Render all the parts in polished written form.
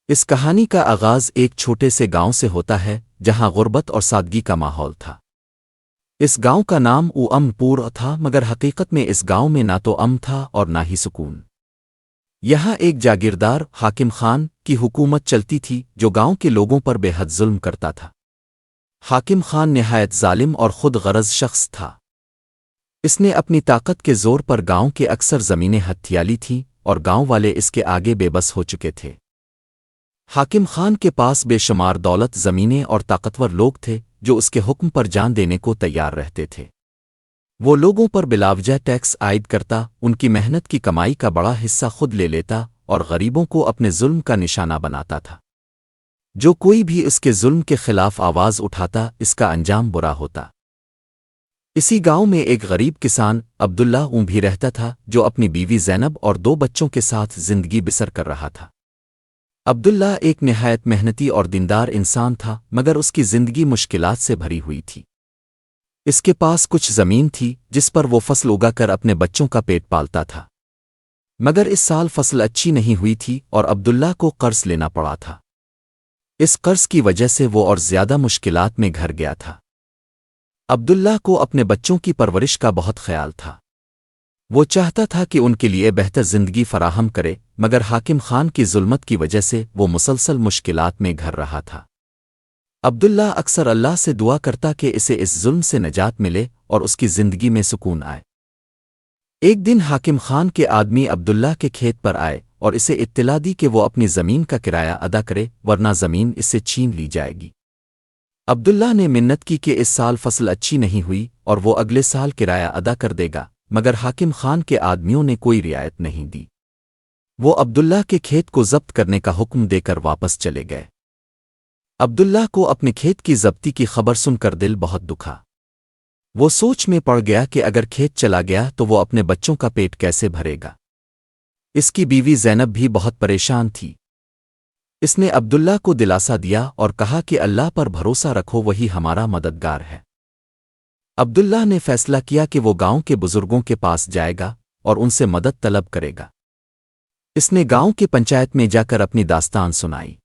اس کہانی کا آغاز ایک چھوٹے سے گاؤں سے ہوتا ہے جہاں غربت اور سادگی کا ماحول تھا۔ اس گاؤں کا نام ام پور تھا، مگر حقیقت میں اس گاؤں میں نہ تو تھا اور نہ ہی سکون۔ یہاں ایک جاگیردار حاکم خان کی حکومت چلتی تھی جو گاؤں کے لوگوں پر بے حد ظلم کرتا تھا۔ حاکم خان نہایت ظالم اور خود غرض شخص تھا۔ اس نے اپنی طاقت کے زور پر گاؤں کے اکثر زمینیں ہتھیا لی تھیں اور گاؤں والے اس کے آگے بے بس ہو چکے تھے۔ حاکم خان کے پاس بے شمار دولت، زمینیں اور طاقتور لوگ تھے جو اس کے حکم پر جان دینے کو تیار رہتے تھے۔ وہ لوگوں پر بلاوجہ ٹیکس عائد کرتا، ان کی محنت کی کمائی کا بڑا حصہ خود لے لیتا اور غریبوں کو اپنے ظلم کا نشانہ بناتا تھا۔ جو کوئی بھی اس کے ظلم کے خلاف آواز اٹھاتا، اس کا انجام برا ہوتا۔ اسی گاؤں میں ایک غریب کسان عبداللہ بھی رہتا تھا جو اپنی بیوی زینب اور 2 بچوں کے ساتھ زندگی بسر کر رہا تھا۔ عبداللہ ایک نہایت محنتی اور دیندار انسان تھا، مگر اس کی زندگی مشکلات سے بھری ہوئی تھی۔ اس کے پاس کچھ زمین تھی جس پر وہ فصل اگا کر اپنے بچوں کا پیٹ پالتا تھا، مگر اس سال فصل اچھی نہیں ہوئی تھی اور عبداللہ کو قرض لینا پڑا تھا۔ اس قرض کی وجہ سے وہ اور زیادہ مشکلات میں گھر گیا تھا۔ عبداللہ کو اپنے بچوں کی پرورش کا بہت خیال تھا۔ وہ چاہتا تھا کہ ان کے لیے بہتر زندگی فراہم کرے، مگر حاکم خان کی ظلمت کی وجہ سے وہ مسلسل مشکلات میں گھر رہا تھا۔ عبداللہ اکثر اللہ سے دعا کرتا کہ اسے اس ظلم سے نجات ملے اور اس کی زندگی میں سکون آئے۔ ایک دن حاکم خان کے آدمی عبداللہ کے کھیت پر آئے اور اسے اطلاع دی کہ وہ اپنی زمین کا کرایہ ادا کرے ورنہ زمین اس سے چھین لی جائے گی۔ عبداللہ نے منت کی کہ اس سال فصل اچھی نہیں ہوئی اور وہ اگلے سال کرایہ ادا کر دے گا، مگر حاکم خان کے آدمیوں نے کوئی رعایت نہیں دی۔ وہ عبداللہ کے کھیت کو ضبط کرنے کا حکم دے کر واپس چلے گئے۔ عبداللہ کو اپنے کھیت کی ضبطی کی خبر سن کر دل بہت دکھا۔ وہ سوچ میں پڑ گیا کہ اگر کھیت چلا گیا تو وہ اپنے بچوں کا پیٹ کیسے بھرے گا۔ اس کی بیوی زینب بھی بہت پریشان تھی۔ اس نے عبداللہ کو دلاسا دیا اور کہا کہ اللہ پر بھروسہ رکھو، وہی ہمارا مددگار ہے۔ عبداللہ نے فیصلہ کیا کہ وہ گاؤں کے بزرگوں کے پاس جائے گا اور ان سے مدد طلب کرے گا۔ اس نے گاؤں کے پنچایت میں جا کر اپنی داستان سنائی۔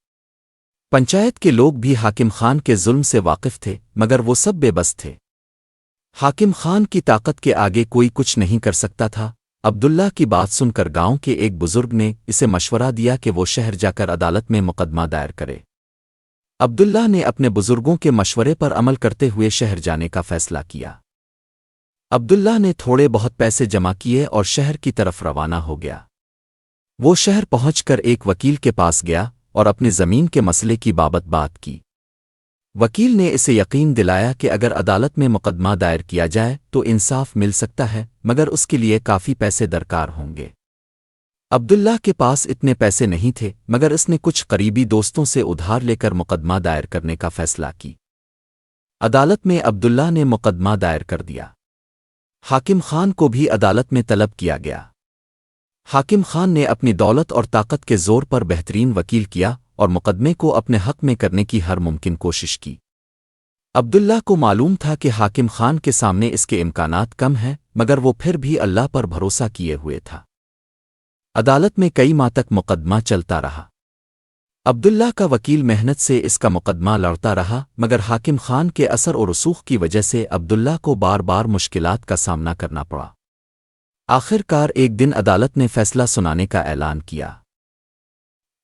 پنچایت کے لوگ بھی حاکم خان کے ظلم سے واقف تھے، مگر وہ سب بے بس تھے۔ حاکم خان کی طاقت کے آگے کوئی کچھ نہیں کر سکتا تھا۔ عبداللہ کی بات سن کر گاؤں کے ایک بزرگ نے اسے مشورہ دیا کہ وہ شہر جا کر عدالت میں مقدمہ دائر کرے۔ عبداللہ نے اپنے بزرگوں کے مشورے پر عمل کرتے ہوئے شہر جانے کا فیصلہ کیا۔ عبداللہ نے تھوڑے بہت پیسے جمع کیے اور شہر کی طرف روانہ ہو گیا۔ وہ شہر پہنچ کر ایک وکیل کے پاس گیا اور اپنی زمین کے مسئلے کی بات کی۔ وکیل نے اسے یقین دلایا کہ اگر عدالت میں مقدمہ دائر کیا جائے تو انصاف مل سکتا ہے، مگر اس کے لیے کافی پیسے درکار ہوں گے۔ عبداللہ کے پاس اتنے پیسے نہیں تھے، مگر اس نے کچھ قریبی دوستوں سے ادھار لے کر مقدمہ دائر کرنے کا فیصلہ کی۔ عدالت میں عبداللہ نے مقدمہ دائر کر دیا۔ حاکم خان کو بھی عدالت میں طلب کیا گیا۔ حاکم خان نے اپنی دولت اور طاقت کے زور پر بہترین وکیل کیا اور مقدمے کو اپنے حق میں کرنے کی ہر ممکن کوشش کی۔ عبداللہ کو معلوم تھا کہ حاکم خان کے سامنے اس کے امکانات کم ہیں، مگر وہ پھر بھی اللہ پر بھروسہ کیے ہوئے تھا۔ عدالت میں کئی ماہ تک مقدمہ چلتا رہا۔ عبداللہ کا وکیل محنت سے اس کا مقدمہ لڑتا رہا، مگر حاکم خان کے اثر و رسوخ کی وجہ سے عبداللہ کو بار بار مشکلات کا سامنا کرنا پڑا۔ آخر کار ایک دن عدالت نے فیصلہ سنانے کا اعلان کیا۔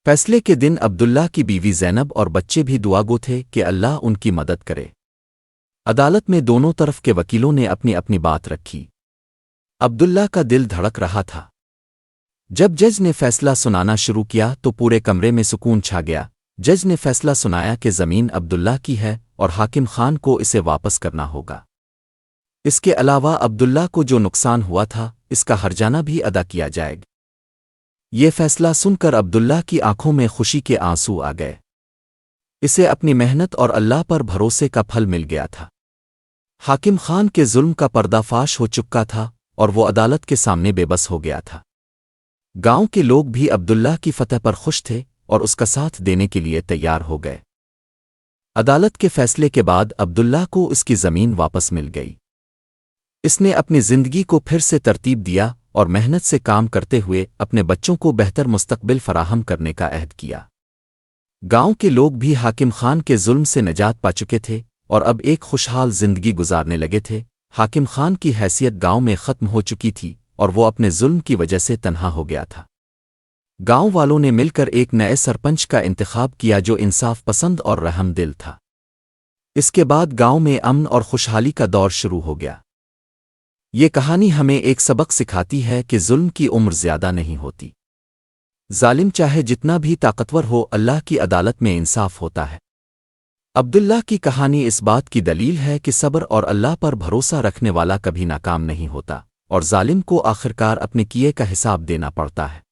فیصلے کے دن عبداللہ کی بیوی زینب اور بچے بھی دعا گو تھے کہ اللہ ان کی مدد کرے۔ عدالت میں دونوں طرف کے وکیلوں نے اپنی اپنی بات رکھی۔ عبداللہ کا دل دھڑک رہا تھا۔ جب جج نے فیصلہ سنانا شروع کیا تو پورے کمرے میں سکون چھا گیا۔ جج نے فیصلہ سنایا کہ زمین عبداللہ کی ہے اور حاکم خان کو اسے واپس کرنا ہوگا۔ اس کے علاوہ عبداللہ کو جو نقصان ہوا تھا اس کا ہرجانہ بھی ادا کیا جائے گا۔ یہ فیصلہ سن کر عبداللہ کی آنکھوں میں خوشی کے آنسو آ گئے۔ اسے اپنی محنت اور اللہ پر بھروسے کا پھل مل گیا تھا۔ حاکم خان کے ظلم کا پردہ فاش ہو چکا تھا اور وہ عدالت کے سامنے بے بس ہو گیا تھا۔ گاؤں کے لوگ بھی عبداللہ کی فتح پر خوش تھے اور اس کا ساتھ دینے کے لیے تیار ہو گئے۔ عدالت کے فیصلے کے بعد عبداللہ کو اس کی زمین واپس مل گئی۔ اس نے اپنی زندگی کو پھر سے ترتیب دیا اور محنت سے کام کرتے ہوئے اپنے بچوں کو بہتر مستقبل فراہم کرنے کا عہد کیا۔ گاؤں کے لوگ بھی حاکم خان کے ظلم سے نجات پا چکے تھے اور اب ایک خوشحال زندگی گزارنے لگے تھے۔ حاکم خان کی حیثیت گاؤں میں ختم ہو چکی تھی اور وہ اپنے ظلم کی وجہ سے تنہا ہو گیا تھا۔ گاؤں والوں نے مل کر ایک نئے سرپنچ کا انتخاب کیا جو انصاف پسند اور رحم دل تھا۔ اس کے بعد گاؤں میں امن اور خوشحالی کا دور شروع ہو گیا۔ یہ کہانی ہمیں ایک سبق سکھاتی ہے کہ ظلم کی عمر زیادہ نہیں ہوتی۔ ظالم چاہے جتنا بھی طاقتور ہو، اللہ کی عدالت میں انصاف ہوتا ہے۔ عبداللہ کی کہانی اس بات کی دلیل ہے کہ صبر اور اللہ پر بھروسہ رکھنے والا کبھی ناکام نہیں ہوتا، اور ظالم کو آخرکار اپنے کیے کا حساب دینا پڑتا ہے۔